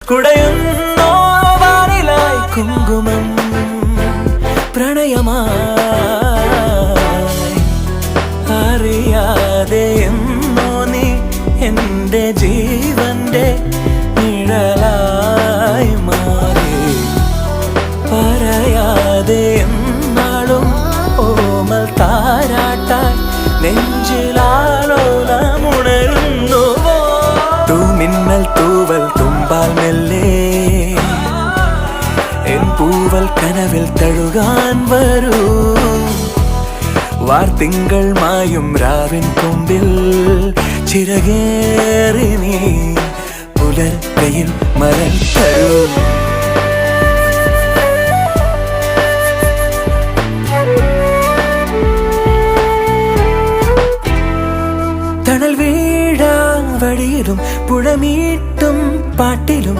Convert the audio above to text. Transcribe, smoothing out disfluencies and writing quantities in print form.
കുടയുന്നോ വാനിലായി കുങ്കുമം പ്രണയമായി അറിയാതെ എന്നോ നീ എന്റെ ജീവന്റെ നിഴലായി മാറി പറയാതെ എന്നാളും ഓമൽ താരാട്ടായി നെഞ്ചിലാലോലമുണരുന്നുവോ തൂമിന്നൽ തൂവൽ തുമ്പാൽ മെല്ലെ എൻ പൂവൽ കനവിൽ തഴുകാൻ വരൂ വാർത്തിങ്കൾ മായും രാവിൻ കൊമ്പിൽ ചിറകേറി നീ പുലർക്കയിൽ മരം തരൂ തണൽ വീഴാൻ വഴിയിലും പുഴമീട്ടും പാട്ടിലും